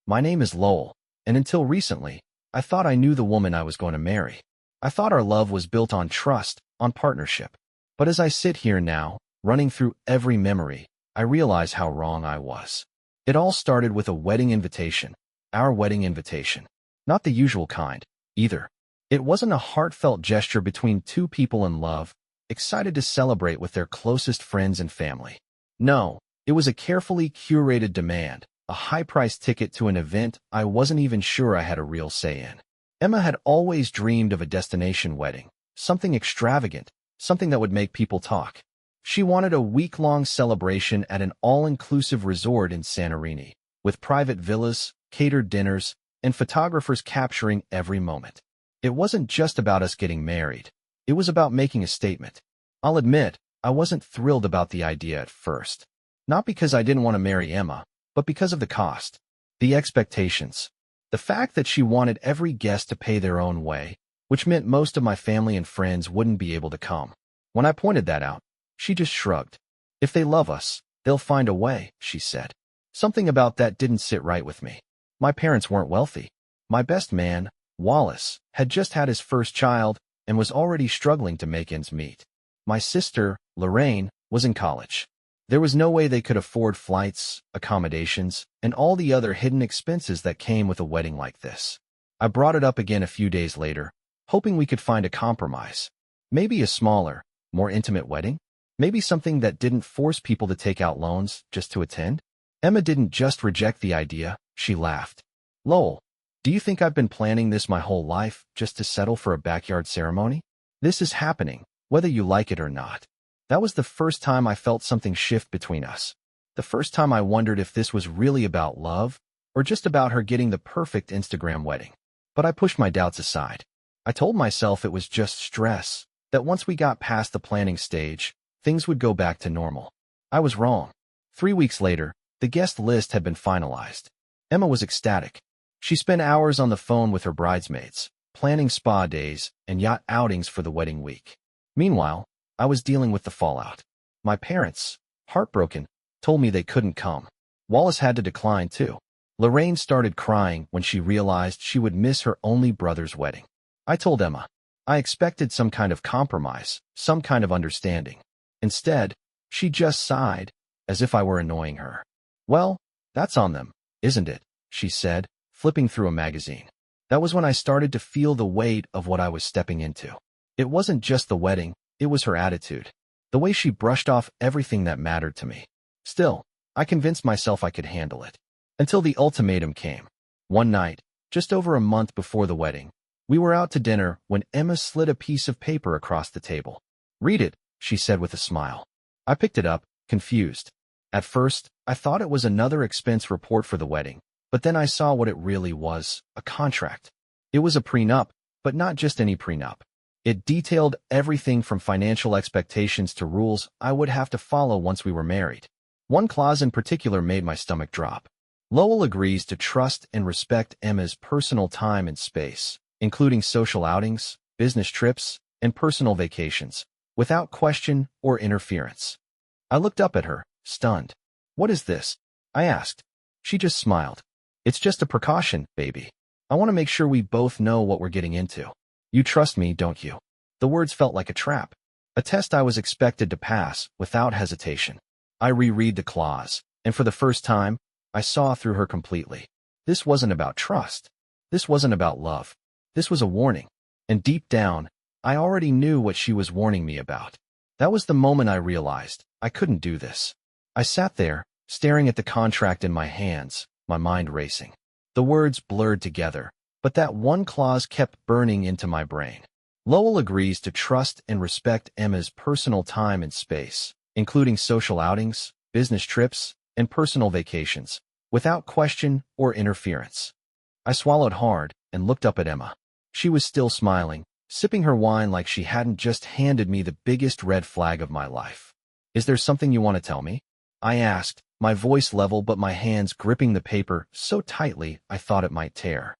My name is Lowell, and until recently, I thought I knew the woman I was going to marry. I thought our love was built on trust, on partnership. But as I sit here now, running through every memory, I realize how wrong I was. It all started with a wedding invitation, our wedding invitation. Not the usual kind, either. It wasn't a heartfelt gesture between two people in love, excited to celebrate with their closest friends and family. No, it was a carefully curated demand, a high-priced ticket to an event I wasn't even sure I had a real say in. Emma had always dreamed of a destination wedding, something extravagant, something that would make people talk. She wanted a week-long celebration at an all-inclusive resort in Santorini, with private villas, catered dinners, and photographers capturing every moment. It wasn't just about us getting married. It was about making a statement. I'll admit, I wasn't thrilled about the idea at first. Not because I didn't want to marry Emma, but because of the cost, the expectations, the fact that she wanted every guest to pay their own way, which meant most of my family and friends wouldn't be able to come. When I pointed that out, she just shrugged. If they love us, they'll find a way, she said. Something about that didn't sit right with me. My parents weren't wealthy. My best man, Wallace, had just had his first child and was already struggling to make ends meet. My sister, Lorraine, was in college. There was no way they could afford flights, accommodations, and all the other hidden expenses that came with a wedding like this. I brought it up again a few days later, hoping we could find a compromise. Maybe a smaller, more intimate wedding? Maybe something that didn't force people to take out loans just to attend? Emma didn't just reject the idea, she laughed. Lowell, do you think I've been planning this my whole life just to settle for a backyard ceremony? This is happening, whether you like it or not. That was the first time I felt something shift between us. The first time I wondered if this was really about love or just about her getting the perfect Instagram wedding. But I pushed my doubts aside. I told myself it was just stress, that once we got past the planning stage, things would go back to normal. I was wrong. 3 weeks later, the guest list had been finalized. Emma was ecstatic. She spent hours on the phone with her bridesmaids, planning spa days and yacht outings for the wedding week. Meanwhile, I was dealing with the fallout. My parents, heartbroken, told me they couldn't come. Wallace had to decline too. Lorraine started crying when she realized she would miss her only brother's wedding. I told Emma. I expected some kind of compromise, some kind of understanding. Instead, she just sighed, as if I were annoying her. Well, that's on them, isn't it? She said, flipping through a magazine. That was when I started to feel the weight of what I was stepping into. It wasn't just the wedding, it was her attitude. The way she brushed off everything that mattered to me. Still, I convinced myself I could handle it. Until the ultimatum came. One night, just over a month before the wedding, we were out to dinner when Emma slid a piece of paper across the table. Read it, she said with a smile. I picked it up, confused. At first, I thought it was another expense report for the wedding, but then I saw what it really was, a contract. It was a prenup, but not just any prenup. It detailed everything from financial expectations to rules I would have to follow once we were married. One clause in particular made my stomach drop. Lowell agrees to trust and respect Emma's personal time and space, including social outings, business trips, and personal vacations, without question or interference. I looked up at her, stunned. What is this? I asked. She just smiled. It's just a precaution, baby. I want to make sure we both know what we're getting into. You trust me, don't you? The words felt like a trap, a test I was expected to pass without hesitation. I reread the clause, and for the first time, I saw through her completely. This wasn't about trust. This wasn't about love. This was a warning. And deep down, I already knew what she was warning me about. That was the moment I realized I couldn't do this. I sat there, staring at the contract in my hands, my mind racing. The words blurred together, but that one clause kept burning into my brain. Lowell agrees to trust and respect Emma's personal time and space, including social outings, business trips, and personal vacations, without question or interference. I swallowed hard and looked up at Emma. She was still smiling, sipping her wine like she hadn't just handed me the biggest red flag of my life. Is there something you want to tell me? I asked, my voice level but my hands gripping the paper so tightly I thought it might tear.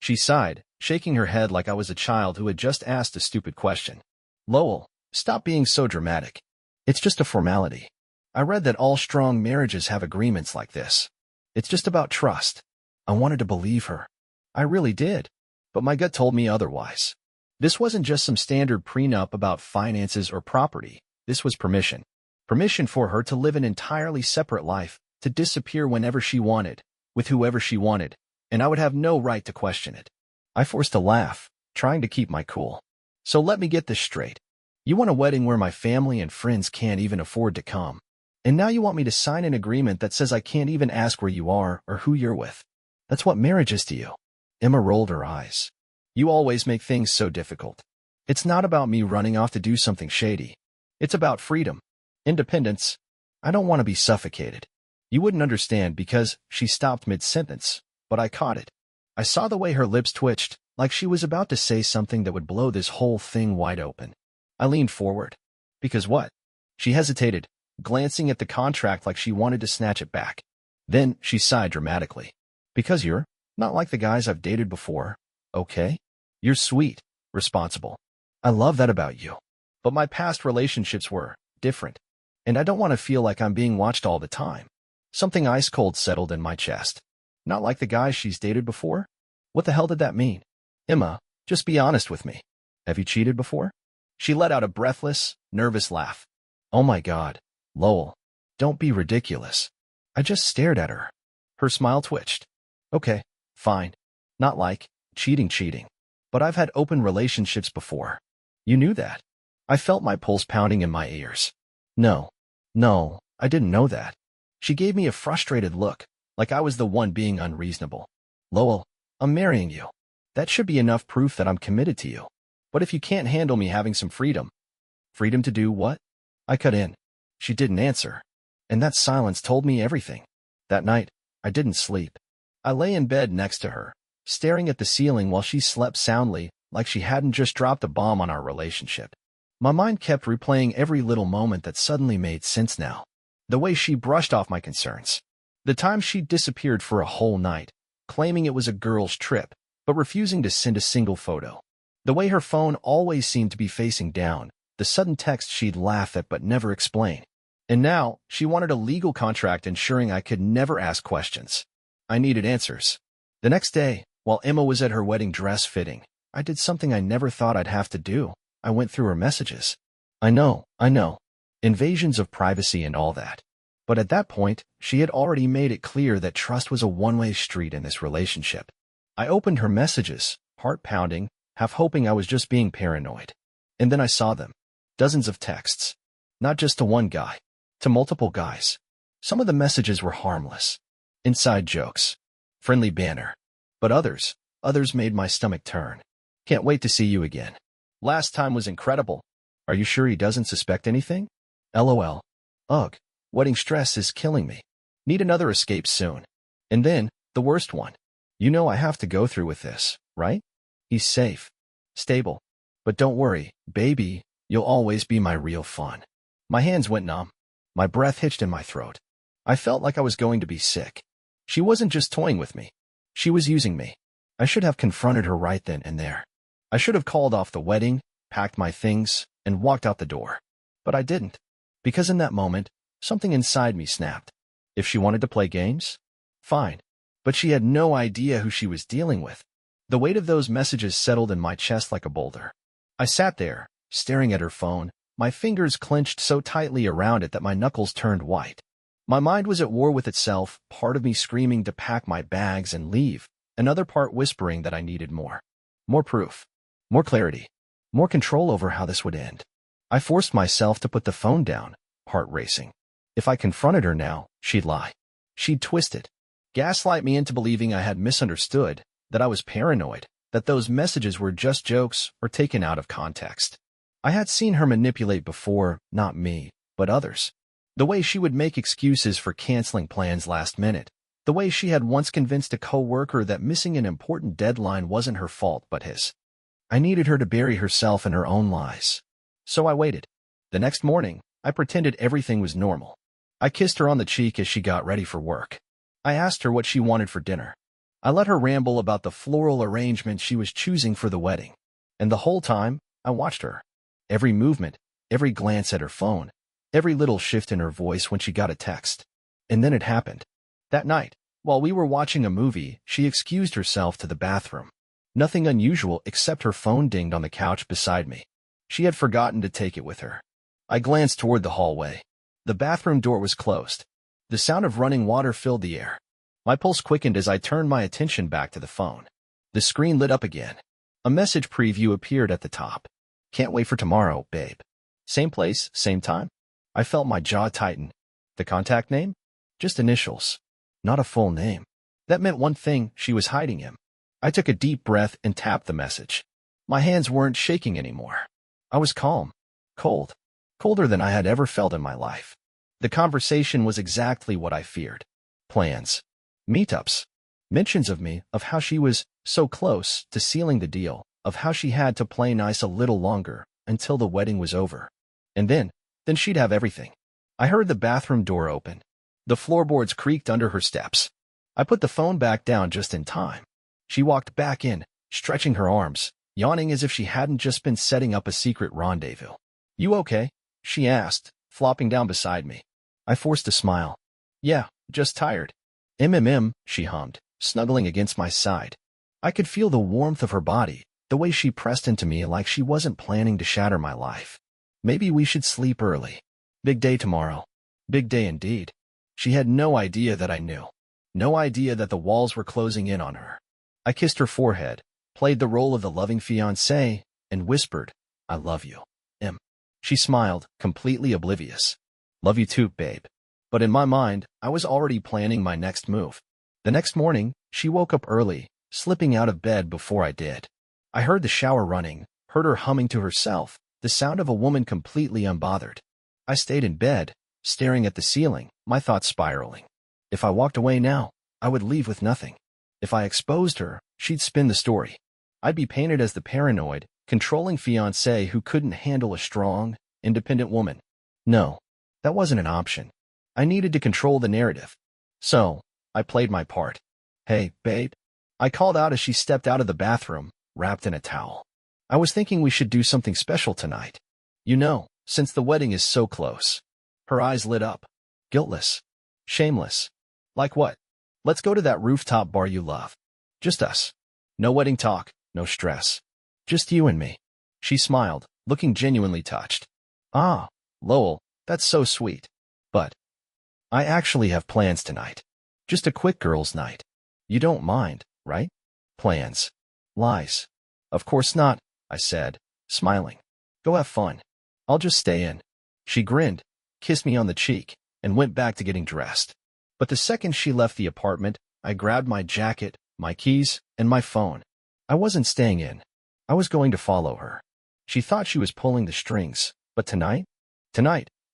She sighed, shaking her head like I was a child who had just asked a stupid question. Lowell, stop being so dramatic. It's just a formality. I read that all strong marriages have agreements like this. It's just about trust. I wanted to believe her. I really did. But my gut told me otherwise. This wasn't just some standard prenup about finances or property. This was permission. Permission for her to live an entirely separate life, to disappear whenever she wanted, with whoever she wanted, and I would have no right to question it. I forced a laugh, trying to keep my cool. So let me get this straight. You want a wedding where my family and friends can't even afford to come. And now you want me to sign an agreement that says I can't even ask where you are or who you're with. That's what marriage is to you. Emma rolled her eyes. You always make things so difficult. It's not about me running off to do something shady. It's about freedom. Independence. I don't want to be suffocated. You wouldn't understand because she stopped mid-sentence, but I caught it. I saw the way her lips twitched, like she was about to say something that would blow this whole thing wide open. I leaned forward. Because what? She hesitated, glancing at the contract like she wanted to snatch it back. Then she sighed dramatically. Because you're not like the guys I've dated before, okay? You're sweet, responsible. I love that about you. But my past relationships were different. And I don't want to feel like I'm being watched all the time. Something ice-cold settled in my chest. Not like the guys she's dated before? What the hell did that mean? Emma, just be honest with me. Have you cheated before? She let out a breathless, nervous laugh. Oh my God, Lowell, don't be ridiculous. I just stared at her. Her smile twitched. Okay, fine. Not like cheating. But I've had open relationships before. You knew that. I felt my pulse pounding in my ears. No, I didn't know that. She gave me a frustrated look, like I was the one being unreasonable. Lowell, I'm marrying you. That should be enough proof that I'm committed to you. But if you can't handle me having some freedom. Freedom to do what? I cut in. She didn't answer. And that silence told me everything. That night, I didn't sleep. I lay in bed next to her, staring at the ceiling while she slept soundly, like she hadn't just dropped a bomb on our relationship. My mind kept replaying every little moment that suddenly made sense now. The way she brushed off my concerns. The time she disappeared for a whole night, claiming it was a girl's trip, but refusing to send a single photo. The way her phone always seemed to be facing down, the sudden text she'd laugh at but never explain. And now, she wanted a legal contract ensuring I could never ask questions. I needed answers. The next day, while Emma was at her wedding dress fitting, I did something I never thought I'd have to do. I went through her messages. I know. Invasions of privacy and all that. But at that point, she had already made it clear that trust was a one-way street in this relationship. I opened her messages, heart pounding, half hoping I was just being paranoid. And then I saw them. Dozens of texts. Not just to one guy. To multiple guys. Some of the messages were harmless. Inside jokes. Friendly banter. But others made my stomach turn. Can't wait to see you again. Last time was incredible. Are you sure he doesn't suspect anything? LOL. Ugh. Wedding stress is killing me. Need another escape soon. And then, the worst one. You know I have to go through with this, right? He's safe. Stable. But don't worry, baby, you'll always be my real fun. My hands went numb. My breath hitched in my throat. I felt like I was going to be sick. She wasn't just toying with me. She was using me. I should have confronted her right then and there. I should have called off the wedding, packed my things, and walked out the door. But I didn't. Because in that moment, something inside me snapped. If she wanted to play games? Fine. But she had no idea who she was dealing with. The weight of those messages settled in my chest like a boulder. I sat there, staring at her phone, my fingers clenched so tightly around it that my knuckles turned white. My mind was at war with itself, part of me screaming to pack my bags and leave, another part whispering that I needed more. More proof. More clarity. More control over how this would end. I forced myself to put the phone down, heart racing. If I confronted her now, she'd lie. She'd twist it. Gaslight me into believing I had misunderstood, that I was paranoid, that those messages were just jokes or taken out of context. I had seen her manipulate before, not me, but others. The way she would make excuses for canceling plans last minute. The way she had once convinced a coworker that missing an important deadline wasn't her fault but his. I needed her to bury herself in her own lies. So I waited. The next morning, I pretended everything was normal. I kissed her on the cheek as she got ready for work. I asked her what she wanted for dinner. I let her ramble about the floral arrangement she was choosing for the wedding. And the whole time, I watched her. Every movement, every glance at her phone, every little shift in her voice when she got a text. And then it happened. That night, While we were watching a movie, she excused herself to the bathroom. Nothing unusual except her phone dinged on the couch beside me. She had forgotten to take it with her. I glanced toward the hallway. The bathroom door was closed. The sound of running water filled the air. My pulse quickened as I turned my attention back to the phone. The screen lit up again. A message preview appeared at the top. Can't wait for tomorrow, babe. Same place, same time. I felt my jaw tighten. The contact name? Just initials. Not a full name. That meant one thing: she was hiding him. I took a deep breath and tapped the message. My hands weren't shaking anymore. I was calm. Cold. Colder than I had ever felt in my life. The conversation was exactly what I feared. Plans. Meetups. Mentions of me, of how she was so close to sealing the deal, of how she had to play nice a little longer until the wedding was over. And then she'd have everything. I heard the bathroom door open. The floorboards creaked under her steps. I put the phone back down just in time. She walked back in, stretching her arms, yawning as if she hadn't just been setting up a secret rendezvous. You okay? She asked, flopping down beside me. I forced a smile. Yeah, just tired. She hummed, snuggling against my side. I could feel the warmth of her body, the way she pressed into me like she wasn't planning to shatter my life. Maybe we should sleep early. Big day tomorrow. Big day indeed. She had no idea that I knew. No idea that the walls were closing in on her. I kissed her forehead, played the role of the loving fiancé, and whispered, I love you, Em. She smiled, completely oblivious. Love you too, babe. But in my mind, I was already planning my next move. The next morning, she woke up early, slipping out of bed before I did. I heard the shower running, heard her humming to herself, the sound of a woman completely unbothered. I stayed in bed, staring at the ceiling, my thoughts spiraling. If I walked away now, I would leave with nothing. If I exposed her, she'd spin the story. I'd be painted as the paranoid, controlling fiancé who couldn't handle a strong, independent woman. No, that wasn't an option. I needed to control the narrative. So, I played my part. Hey, babe. I called out as she stepped out of the bathroom, wrapped in a towel. I was thinking we should do something special tonight. You know, since the wedding is so close. Her eyes lit up. Guiltless. Shameless. Like what? Let's go to that rooftop bar you love. Just us. No wedding talk, no stress. Just you and me. She smiled, looking genuinely touched. Ah, Lowell, that's so sweet. But I actually have plans tonight. Just a quick girls' night. You don't mind, right? Plans. Lies. Of course not, I said, smiling. Go have fun. I'll just stay in. She grinned, kissed me on the cheek, and went back to getting dressed. But the second she left the apartment, I grabbed my jacket, my keys, and my phone. I wasn't staying in. I was going to follow her. She thought she was pulling the strings, but tonight,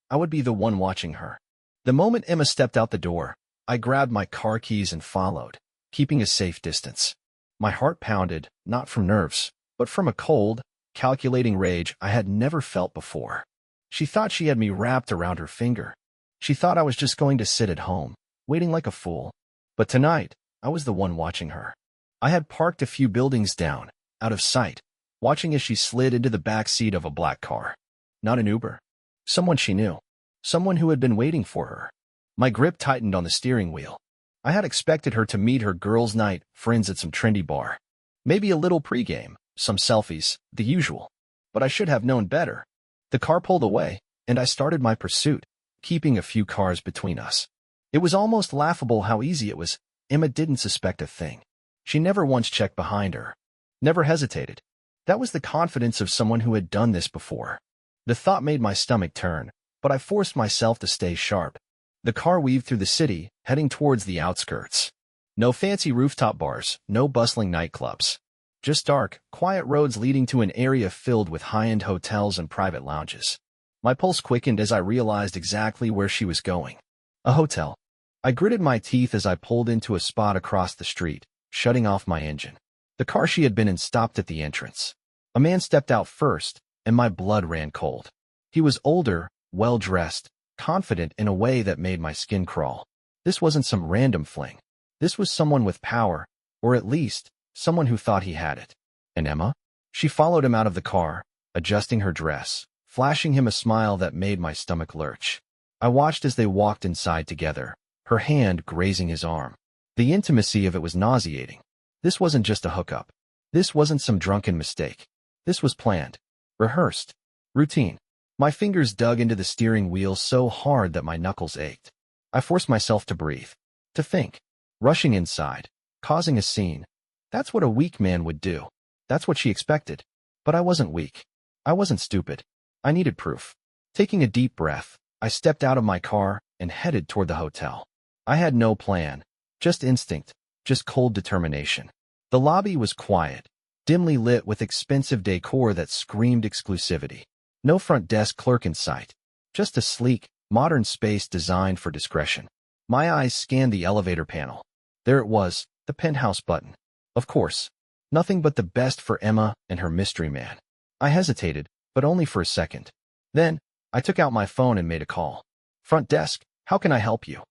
I would be the one watching her. The moment Emma stepped out the door, I grabbed my car keys and followed, keeping a safe distance. My heart pounded, not from nerves, but from a cold, calculating rage I had never felt before. She thought she had me wrapped around her finger. She thought I was just going to sit at home, waiting like a fool. But tonight, I was the one watching her. I had parked a few buildings down, out of sight, watching as she slid into the back seat of a black car. Not an Uber. Someone she knew. Someone who had been waiting for her. My grip tightened on the steering wheel. I had expected her to meet her girls' night friends at some trendy bar. Maybe a little pregame, some selfies, the usual. But I should have known better. The car pulled away, and I started my pursuit, keeping a few cars between us. It was almost laughable how easy it was. Emma didn't suspect a thing. She never once checked behind her. Never hesitated. That was the confidence of someone who had done this before. The thought made my stomach turn, but I forced myself to stay sharp. The car weaved through the city, heading towards the outskirts. No fancy rooftop bars, no bustling nightclubs. Just dark, quiet roads leading to an area filled with high-end hotels and private lounges. My pulse quickened as I realized exactly where she was going. A hotel. I gritted my teeth as I pulled into a spot across the street, shutting off my engine. The car she had been in stopped at the entrance. A man stepped out first, and my blood ran cold. He was older, well-dressed, confident in a way that made my skin crawl. This wasn't some random fling. This was someone with power, or at least, someone who thought he had it. And Emma? She followed him out of the car, adjusting her dress, flashing him a smile that made my stomach lurch. I watched as they walked inside together, her hand grazing his arm. The intimacy of it was nauseating. This wasn't just a hookup. This wasn't some drunken mistake. This was planned, rehearsed, routine. My fingers dug into the steering wheel so hard that my knuckles ached. I forced myself to breathe, to think, rushing inside, causing a scene. That's what a weak man would do. That's what she expected. But I wasn't weak. I wasn't stupid. I needed proof. Taking a deep breath, I stepped out of my car and headed toward the hotel. I had no plan, just instinct, just cold determination. The lobby was quiet, dimly lit with expensive decor that screamed exclusivity. No front desk clerk in sight, just a sleek, modern space designed for discretion. My eyes scanned the elevator panel. There it was, the penthouse button. Of course, nothing but the best for Emma and her mystery man. I hesitated, but only for a second. Then, I took out my phone and made a call. Front desk, how can I help you?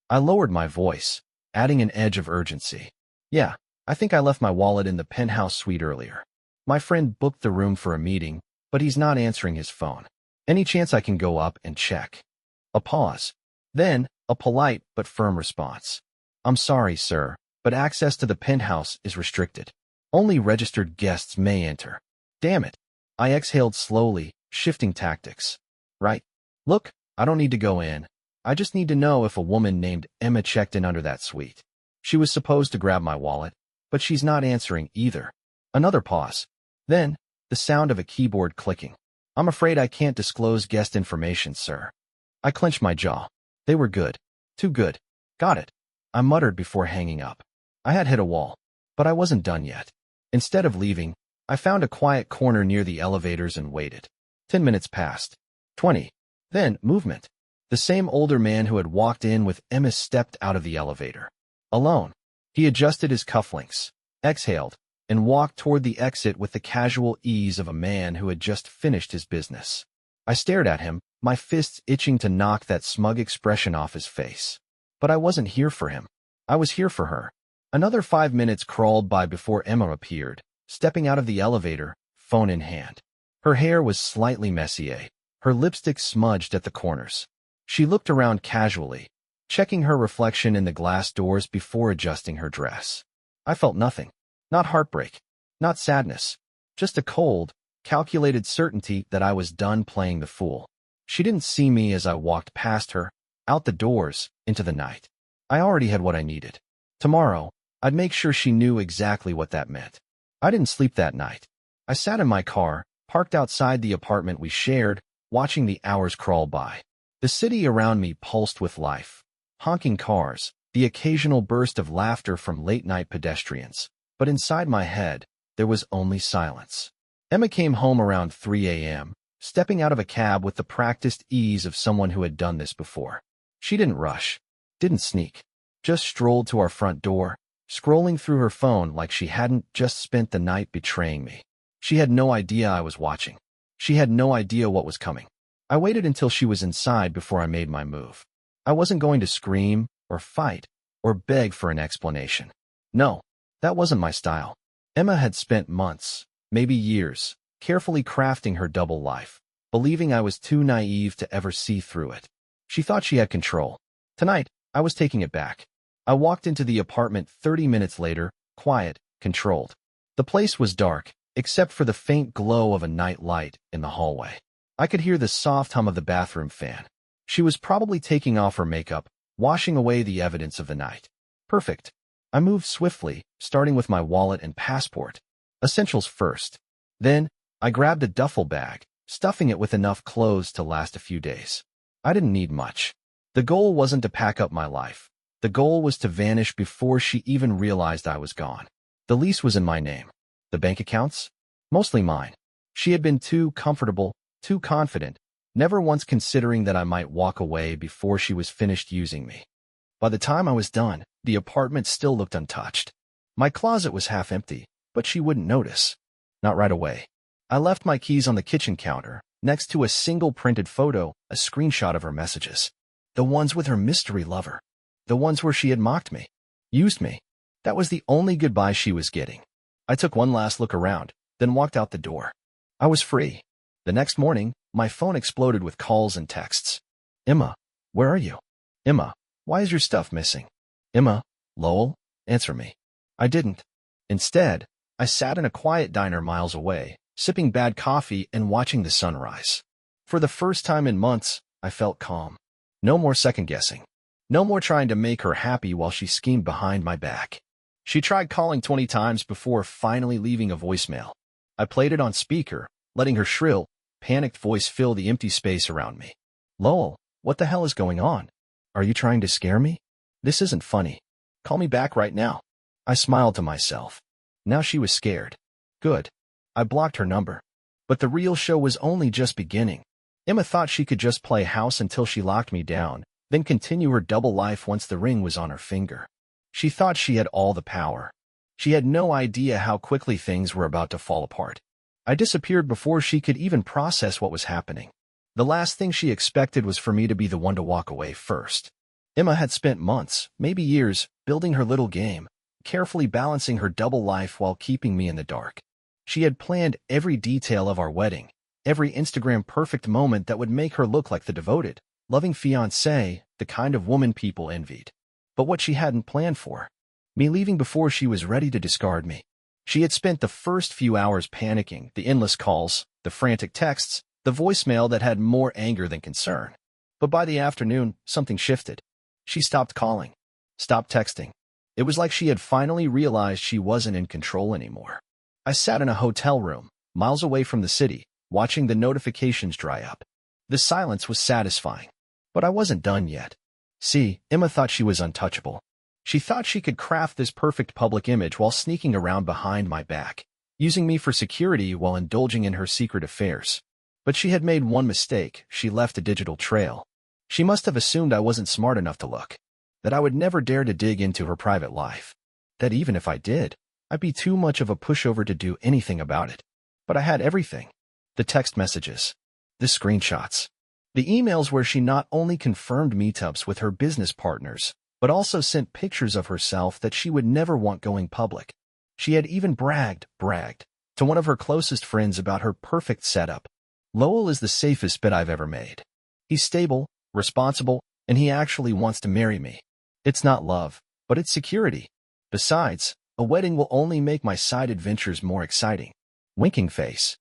I lowered my voice, adding an edge of urgency. Yeah, I think I left my wallet in the penthouse suite earlier. My friend booked the room for a meeting, but he's not answering his phone. Any chance I can go up and check? A pause. Then, a polite but firm response. I'm sorry, sir, but access to the penthouse is restricted. Only registered guests may enter. Damn it. I exhaled slowly, shifting tactics. Right. Look, I don't need to go in. I just need to know if a woman named Emma checked in under that suite. She was supposed to grab my wallet, but she's not answering either. Another pause. Then, the sound of a keyboard clicking. I'm afraid I can't disclose guest information, sir. I clenched my jaw. They were good. Too good. Got it. I muttered before hanging up. I had hit a wall, but I wasn't done yet. Instead of leaving, I found a quiet corner near the elevators and waited. 10 minutes passed. 20. Then, movement. The same older man who had walked in with Emma stepped out of the elevator. Alone. He adjusted his cufflinks, exhaled, and walked toward the exit with the casual ease of a man who had just finished his business. I stared at him, my fists itching to knock that smug expression off his face. But I wasn't here for him. I was here for her. Another 5 minutes crawled by before Emma appeared, stepping out of the elevator, phone in hand. Her hair was slightly messy, her lipstick smudged at the corners. She looked around casually, checking her reflection in the glass doors before adjusting her dress. I felt nothing. Not heartbreak. Not sadness. Just a cold, calculated certainty that I was done playing the fool. She didn't see me as I walked past her, out the doors, into the night. I already had what I needed. Tomorrow, I'd make sure she knew exactly what that meant. I didn't sleep that night. I sat in my car, parked outside the apartment we shared, watching the hours crawl by. The city around me pulsed with life. Honking cars, the occasional burst of laughter from late-night pedestrians. But inside my head, there was only silence. Emma came home around 3 a.m., stepping out of a cab with the practiced ease of someone who had done this before. She didn't rush, didn't sneak, just strolled to our front door, scrolling through her phone like she hadn't just spent the night betraying me. She had no idea I was watching. She had no idea what was coming. I waited until she was inside before I made my move. I wasn't going to scream, or fight, or beg for an explanation. No, that wasn't my style. Emma had spent months, maybe years, carefully crafting her double life, believing I was too naive to ever see through it. She thought she had control. Tonight, I was taking it back. I walked into the apartment 30 minutes later, quiet, controlled. The place was dark, except for the faint glow of a night light in the hallway. I could hear the soft hum of the bathroom fan. She was probably taking off her makeup, washing away the evidence of the night. Perfect. I moved swiftly, starting with my wallet and passport. Essentials first. Then, I grabbed a duffel bag, stuffing it with enough clothes to last a few days. I didn't need much. The goal wasn't to pack up my life. The goal was to vanish before she even realized I was gone. The lease was in my name. The bank accounts? Mostly mine. She had been too comfortable, too confident, never once considering that I might walk away before she was finished using me. By the time I was done, the apartment still looked untouched. My closet was half empty, but she wouldn't notice. Not right away. I left my keys on the kitchen counter, next to a single printed photo, a screenshot of her messages. The ones with her mystery lover. The ones where she had mocked me, used me. That was the only goodbye she was getting. I took one last look around, then walked out the door. I was free. The next morning, my phone exploded with calls and texts. Emma, where are you? Emma, why is your stuff missing? Emma, Lowell, Answer me. I didn't. Instead, I sat in a quiet diner miles away, sipping bad coffee and watching the sunrise. For the first time in months, I felt calm. No more second-guessing. No more trying to make her happy while she schemed behind my back. She tried calling 20 times before finally leaving a voicemail. I played it on speaker, letting her shrill, panicked voice fill the empty space around me. Lowell, what the hell is going on? Are you trying to scare me? This isn't funny. Call me back right now. I smiled to myself. Now she was scared. Good. I blocked her number. But the real show was only just beginning. Emma thought she could just play house until she locked me down, then continue her double life once the ring was on her finger. She thought she had all the power. She had no idea how quickly things were about to fall apart. I disappeared before she could even process what was happening. The last thing she expected was for me to be the one to walk away first. Emma had spent months, maybe years, building her little game, carefully balancing her double life while keeping me in the dark. She had planned every detail of our wedding, every Instagram perfect moment that would make her look like the devoted, loving fiancée, the kind of woman people envied. But what she hadn't planned for, me leaving before she was ready to discard me. She had spent the first few hours panicking, the endless calls, the frantic texts, the voicemail that had more anger than concern. But by the afternoon, something shifted. She stopped calling, stopped texting. It was like she had finally realized she wasn't in control anymore. I sat in a hotel room, miles away from the city, watching the notifications dry up. The silence was satisfying. But I wasn't done yet. See, Emma thought she was untouchable. She thought she could craft this perfect public image while sneaking around behind my back, using me for security while indulging in her secret affairs. But she had made one mistake. She left a digital trail. She must have assumed I wasn't smart enough to look, that I would never dare to dig into her private life, that even if I did, I'd be too much of a pushover to do anything about it. But I had everything. The text messages, the screenshots, the emails where she not only confirmed meetups with her business partners, but also sent pictures of herself that she would never want going public. She had even bragged to one of her closest friends about her perfect setup. Lowell is the safest bet I've ever made. He's stable, responsible, and he actually wants to marry me. It's not love, but it's security. Besides, a wedding will only make my side adventures more exciting. Winking face.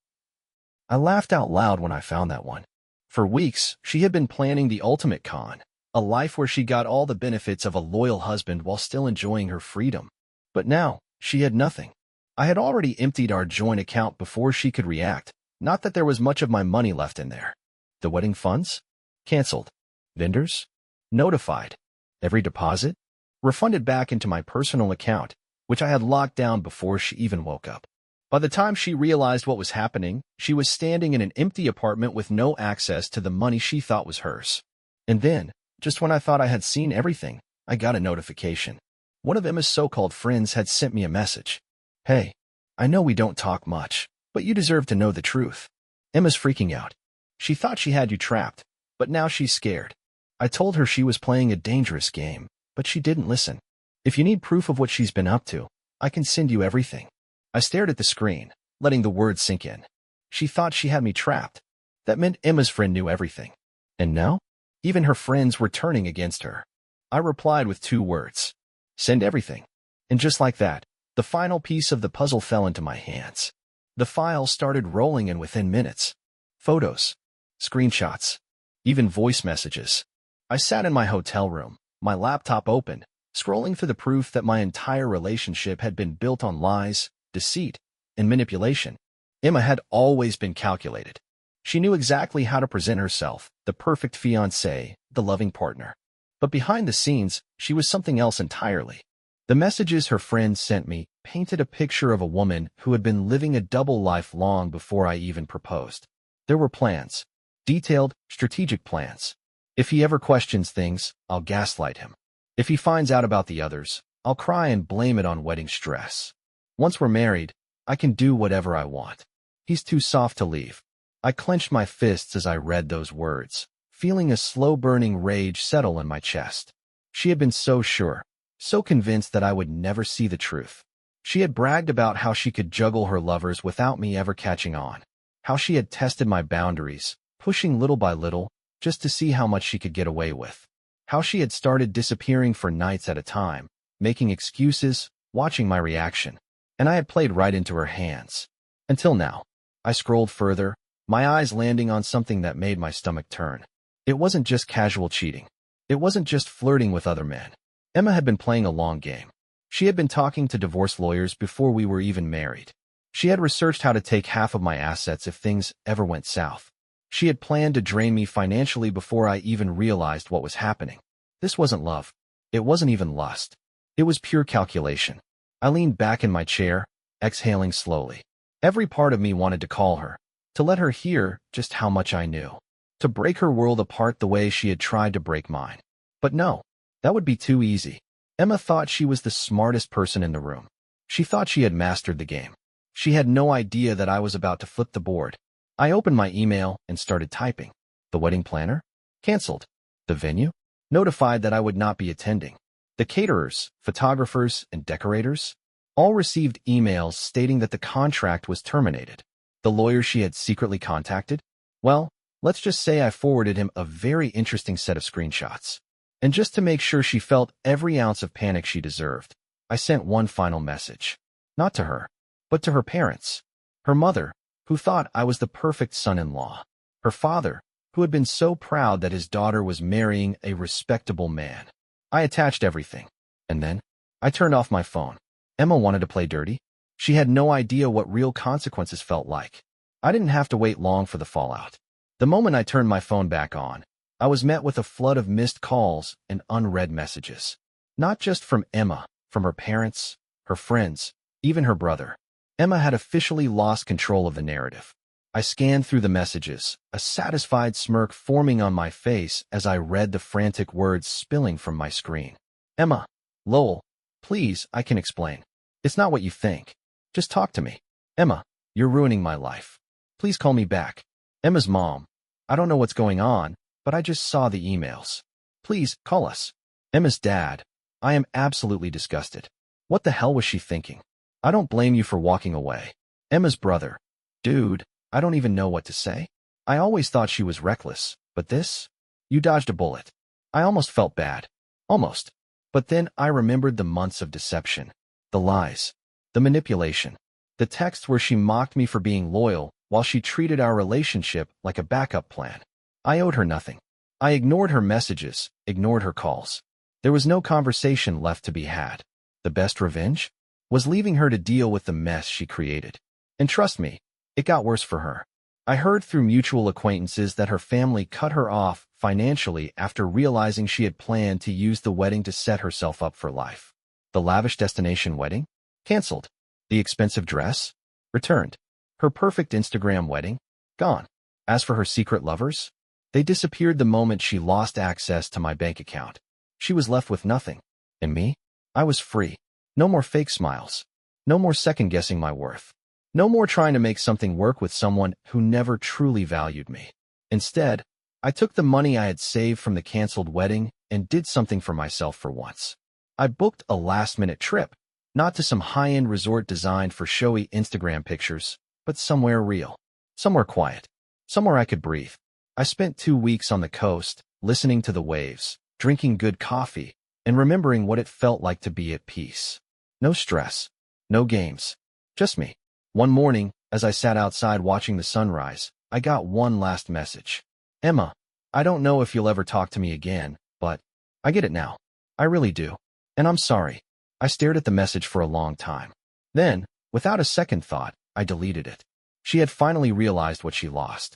I laughed out loud when I found that one. For weeks, she had been planning the ultimate con, a life where she got all the benefits of a loyal husband while still enjoying her freedom. But now, she had nothing. I had already emptied our joint account before she could react. Not that there was much of my money left in there. The wedding funds? Cancelled. Vendors? Notified. Every deposit? Refunded back into my personal account, which I had locked down before she even woke up. By the time she realized what was happening, she was standing in an empty apartment with no access to the money she thought was hers. And then, just when I thought I had seen everything, I got a notification. One of Emma's so-called friends had sent me a message. Hey, I know we don't talk much, but you deserve to know the truth. Emma's freaking out. She thought she had you trapped, but now she's scared. I told her she was playing a dangerous game, but she didn't listen. If you need proof of what she's been up to, I can send you everything. I stared at the screen, letting the words sink in. She thought she had me trapped. That meant Emma's friend knew everything. And now? Even her friends were turning against her. I replied with 2 words. Send everything. And just like that, the final piece of the puzzle fell into my hands. The file started rolling in within minutes. Photos, screenshots, even voice messages. I sat in my hotel room, my laptop open, scrolling through the proof that my entire relationship had been built on lies, deceit, and manipulation. Emma had always been calculated. She knew exactly how to present herself, the perfect fiancée, the loving partner. But behind the scenes, she was something else entirely. The messages her friends sent me painted a picture of a woman who had been living a double life long before I even proposed. There were plans. Detailed, strategic plans. If he ever questions things, I'll gaslight him. If he finds out about the others, I'll cry and blame it on wedding stress. Once we're married, I can do whatever I want. He's too soft to leave. I clenched my fists as I read those words, feeling a slow-burning rage settle in my chest. She had been so sure, so convinced that I would never see the truth. She had bragged about how she could juggle her lovers without me ever catching on, how she had tested my boundaries, pushing little by little, just to see how much she could get away with, how she had started disappearing for nights at a time, making excuses, watching my reaction, and I had played right into her hands. Until now. I scrolled further, my eyes landing on something that made my stomach turn. It wasn't just casual cheating. It wasn't just flirting with other men. Emma had been playing a long game. She had been talking to divorce lawyers before we were even married. She had researched how to take half of my assets if things ever went south. She had planned to drain me financially before I even realized what was happening. This wasn't love. It wasn't even lust. It was pure calculation. I leaned back in my chair, exhaling slowly. Every part of me wanted to call her, to let her hear just how much I knew, to break her world apart the way she had tried to break mine. But no, that would be too easy. Emma thought she was the smartest person in the room. She thought she had mastered the game. She had no idea that I was about to flip the board. I opened my email and started typing. The wedding planner? Cancelled. The venue? Notified that I would not be attending. The caterers, photographers, and decorators? All received emails stating that the contract was terminated. The lawyer she had secretly contacted? Well, let's just say I forwarded him a very interesting set of screenshots. And just to make sure she felt every ounce of panic she deserved, I sent one final message. Not to her, but to her parents. Her mother, who thought I was the perfect son-in-law. Her father, who had been so proud that his daughter was marrying a respectable man. I attached everything. And then, I turned off my phone. Emma wanted to play dirty. She had no idea what real consequences felt like. I didn't have to wait long for the fallout. The moment I turned my phone back on, I was met with a flood of missed calls and unread messages. Not just from Emma, from her parents, her friends, even her brother. Emma had officially lost control of the narrative. I scanned through the messages, a satisfied smirk forming on my face as I read the frantic words spilling from my screen. Emma, Lowell, please, I can explain. It's not what you think. Just talk to me. Emma, you're ruining my life. Please call me back. Emma's mom. I don't know what's going on, but I just saw the emails. Please, call us. Emma's dad. I am absolutely disgusted. What the hell was she thinking? I don't blame you for walking away. Emma's brother. Dude, I don't even know what to say. I always thought she was reckless, but this? You dodged a bullet. I almost felt bad. Almost. But then I remembered the months of deception. The lies. The manipulation. The text where she mocked me for being loyal while she treated our relationship like a backup plan. I owed her nothing. I ignored her messages, ignored her calls. There was no conversation left to be had. The best revenge? Was leaving her to deal with the mess she created. And trust me, it got worse for her. I heard through mutual acquaintances that her family cut her off financially after realizing she had planned to use the wedding to set herself up for life. The lavish destination wedding? Cancelled. The expensive dress? Returned. Her perfect Instagram wedding? Gone. As for her secret lovers? They disappeared the moment she lost access to my bank account. She was left with nothing. And me? I was free. No more fake smiles. No more second-guessing my worth. No more trying to make something work with someone who never truly valued me. Instead, I took the money I had saved from the canceled wedding and did something for myself for once. I booked a last-minute trip, not to some high-end resort designed for showy Instagram pictures, but somewhere real, somewhere quiet, somewhere I could breathe. I spent 2 weeks on the coast, listening to the waves, drinking good coffee, and remembering what it felt like to be at peace. No stress, no games, just me. One morning, as I sat outside watching the sunrise, I got one last message. Emma, I don't know if you'll ever talk to me again, but I get it now. I really do. And I'm sorry. I stared at the message for a long time. Then, without a second thought, I deleted it. She had finally realized what she lost.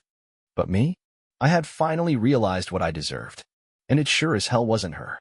But me? I had finally realized what I deserved. And it sure as hell wasn't her.